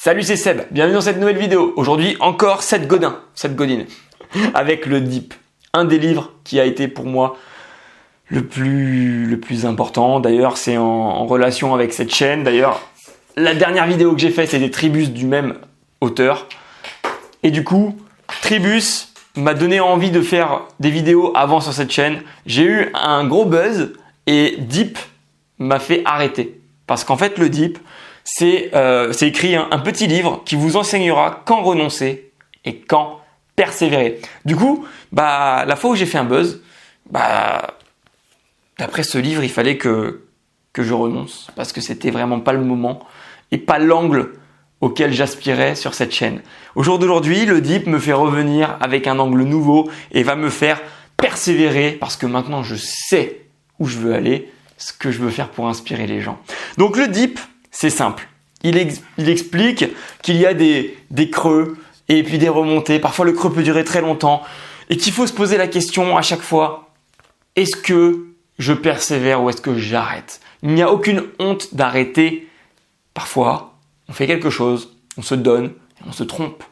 Salut, c'est Seb, bienvenue dans cette nouvelle vidéo. Aujourd'hui, encore Seth Godin, avec le Deep. Un des livres qui a été pour moi le plus important. D'ailleurs, c'est en relation avec cette chaîne. D'ailleurs, la dernière vidéo que j'ai faite, c'est des Tribus du même auteur. Et du coup, Tribus m'a donné envie de faire des vidéos avant sur cette chaîne. J'ai eu un gros buzz et Deep m'a fait arrêter. Parce qu'en fait, le Deep, c'est écrit un petit livre qui vous enseignera quand renoncer et quand persévérer. Du coup, la fois où j'ai fait un buzz, d'après ce livre, il fallait que je renonce parce que c'était vraiment pas le moment et pas l'angle auquel j'aspirais sur cette chaîne. Au jour d'aujourd'hui, le Deep me fait revenir avec un angle nouveau et va me faire persévérer parce que maintenant je sais où je veux aller, ce que je veux faire pour inspirer les gens. Donc le Deep, c'est simple. Il explique qu'il y a des creux et puis des remontées. Parfois le creux peut durer très longtemps et qu'il faut se poser la question à chaque fois, est-ce que je persévère ou est-ce que j'arrête? Il n'y a aucune honte d'arrêter. Parfois, on fait quelque chose, on se donne, et on se trompe.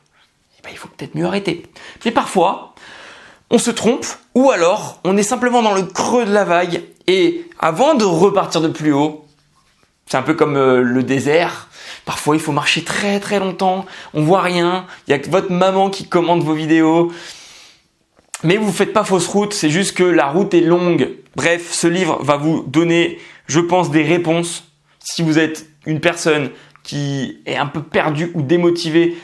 Il faut peut-être mieux arrêter. Mais parfois, on se trompe ou alors on est simplement dans le creux de la vague et avant de repartir de plus haut, c'est un peu comme le désert. Parfois, il faut marcher très très longtemps, on voit rien, il y a que votre maman qui commente vos vidéos. Mais vous ne faites pas fausse route, c'est juste que la route est longue. Bref, ce livre va vous donner, je pense, des réponses. Si vous êtes une personne qui est un peu perdue ou démotivée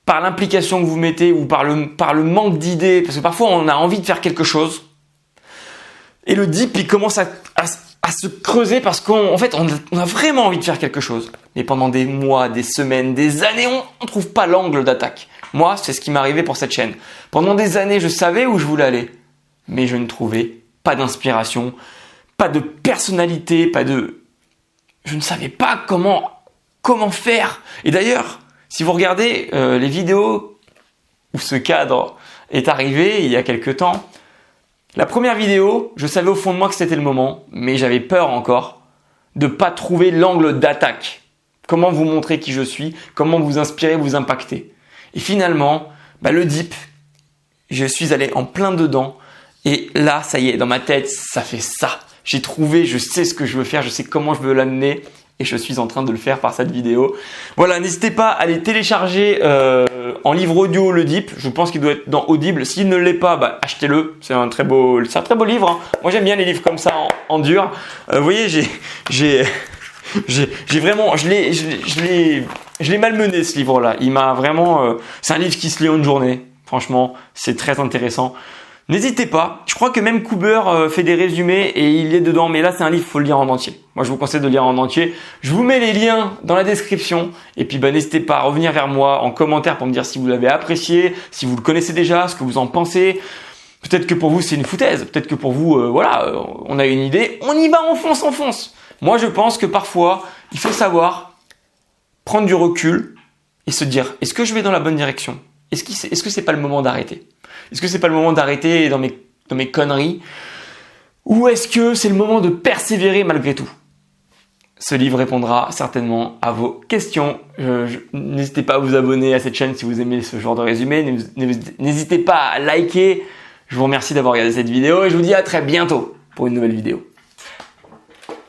par l'implication que vous mettez ou par le manque d'idées, parce que parfois on a envie de faire quelque chose. Et le Deep, il commence à se creuser parce qu'en fait, on a vraiment envie de faire quelque chose. Mais pendant des mois, des semaines, des années, on ne trouve pas l'angle d'attaque. Moi, c'est ce qui m'est arrivé pour cette chaîne. Pendant des années, je savais où je voulais aller, mais je ne trouvais pas d'inspiration, pas de personnalité, je ne savais pas comment faire. Et d'ailleurs, si vous regardez les vidéos où ce cadre est arrivé il y a quelques temps, la première vidéo, je savais au fond de moi que c'était le moment, mais j'avais peur encore de ne pas trouver l'angle d'attaque. Comment vous montrer qui je suis, comment vous inspirer, vous impacter. Et finalement, le Deep, je suis allé en plein dedans et là, ça y est, dans ma tête, ça fait ça. J'ai trouvé, je sais ce que je veux faire, je sais comment je veux l'amener et je suis en train de le faire par cette vidéo. Voilà, n'hésitez pas à aller télécharger en livre audio le Deep. Je pense qu'il doit être dans Audible. S'il ne l'est pas, achetez-le. C'est un très beau livre. Hein. Moi, j'aime bien les livres comme ça en dur. Vous voyez, j'ai vraiment, je l'ai malmené ce livre-là. Il m'a vraiment, c'est un livre qui se lit en une journée. Franchement, c'est très intéressant. N'hésitez pas. Je crois que même Cooper fait des résumés et il est dedans. Mais là, c'est un livre, faut le lire en entier. Moi, je vous conseille de le lire en entier. Je vous mets les liens dans la description. Et puis, n'hésitez pas à revenir vers moi en commentaire pour me dire si vous l'avez apprécié, si vous le connaissez déjà, ce que vous en pensez. Peut-être que pour vous, c'est une foutaise. Peut-être que pour vous, on a une idée. On y va, on fonce. Moi, je pense que parfois, il faut savoir prendre du recul et se dire, est-ce que je vais dans la bonne direction? Est-ce que c'est pas le moment d'arrêter? Est-ce que c'est pas le moment d'arrêter dans mes conneries? Ou est-ce que c'est le moment de persévérer malgré tout? Ce livre répondra certainement à vos questions. N'hésitez pas à vous abonner à cette chaîne si vous aimez ce genre de résumé. N'hésitez pas à liker. Je vous remercie d'avoir regardé cette vidéo et je vous dis à très bientôt pour une nouvelle vidéo.